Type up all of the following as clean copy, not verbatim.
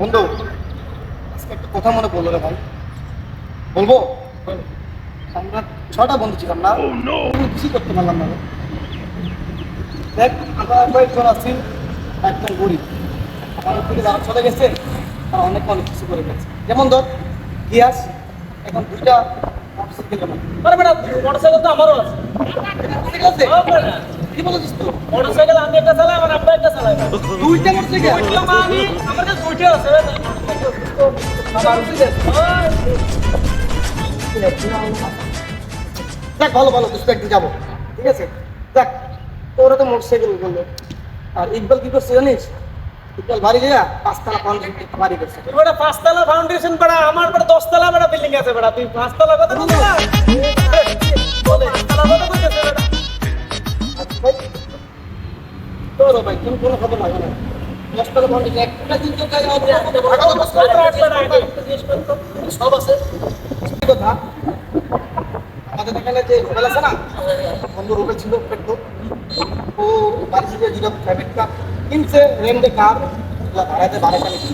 বন্ধু আজকে একটা কথা মনে পড়লো রে ভাই, বলবো? আমরা 6টা বন্ধু ছিলাম না, কোনো কিছুই করতে পারলাম না রে। দেখ আমরা কয়েকজন আছি একদম গরিব, আমাদের থেকে যারা চলে গেছে তারা অনেক অনেক কিছু করে গেছে। যেমন ধর গিয়াস এখন 2টা মোটরসাইকেল কেমন আরে বেটা মোটরসাইকেল তো আমারও আছে। আছে কি বলছিস তুই? মোটরসাইকেল আমি একটা চালাই, আমার আব্বা একটা চালায়। 2টা মোটরসাইকেল দুইটা মানে আমার কাছে দুইটা আছে রে। দেখ ভালো ভালো কিছু একদিন যাবো, ঠিক আছে? দেখ তোরা তো মোটরসাইকেল বললো, আর ইকবাল কি করছে জানিস? ইকবাল বাড়ি গিয়া 5তলা বাড়ি করছে। বেটা 5তলা ফাউন্ডেশন বেটা, আমার বেটা 10তলা বেটা বিল্ডিং আছে বেটা। তুই 5তলা কথা বলছিস না? বলে 5তলা কথা কইতেছে বেটা। ভাই তোর ভাই তুমি কোনো খবর লাগে না, 10তলা বাড়ি একটা দিন তো গায়ে সব আছে। সত্যি কথা আমাদের এখানে যে রুবেল আছে না, বন্ধু রুবেল ছিল পেট্রো, ও বাড়ি থেকে যেটা প্রাইভেট কার কিনছে, রেন্টে কার ভাড়াতে ভাড়াটা নিচ্ছে।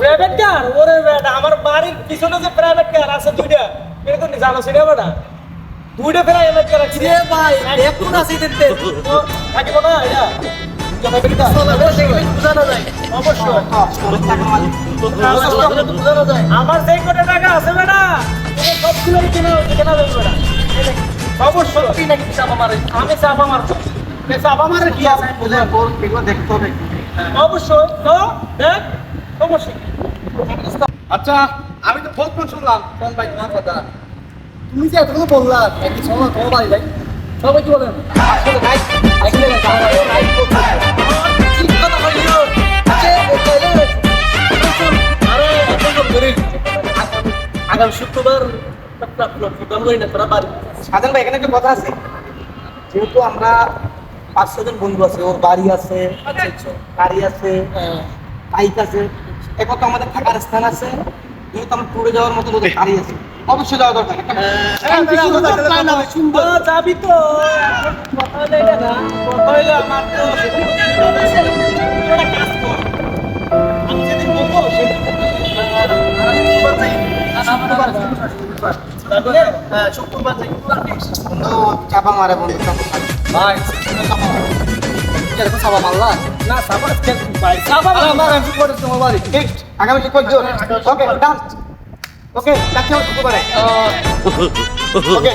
Private car? ওরে বেটা আমার বাড়ির পিছনে যে প্রাইভেট কার আছে দুইটা, এটা তো জানো সেটা বেটা। দুইটা প্রাইভেট কার আছে রে ভাই, দেখুন আছে দেখতে থাকিব না এটা। অবশ্যই আমার যে কোটি টাকা আছে বেটা, সবগুলো কেনা কেনা যাবে বেটা। অবশ্যই আমি চাপা মারবো, চাপা মারে কি আছে দেখতে হবে। অবশ্যই তো দেখ অবশ্যই। আচ্ছা আমি তো ফোন শুনলাম কোন ভাই তোমার কথা, তুমি যে এতগুলো বললা একই সময় তোমার বাড়ি যাই, সবাই কি বলেন? আসলে ভাই আসলে ঠিক কথা বললি। আগামী শুক্রবার সাধারণ ভাই এখানে একটা কথা আছে, যেহেতু আমরা 5-6 জন বন্ধু আছে, ওর বাড়ি আছে, গাড়ি আছে, বাইক আছে, এখন তো আমাদের থাকার স্থান আছে, যেহেতু আমরা ট্যুরে যাওয়ার মতো ওদের গাড়ি আছে, অবশ্যই যাওয়া দরকার। সুন্দর যাবি তো কথা হইলে না, কথা হইলে আমার তো একটা কাজ কর। আমি যেদিন বলবো সেদিন শুক্রবার যাই। চাপা মারে বন্ধু, ভাই এরকম সাবা মারলা না সাবা ভাই সাবা তোমার বাড়ি আগামী শুক্রবার। ওকে ডান, ওকে শুক্রবারে। ওকে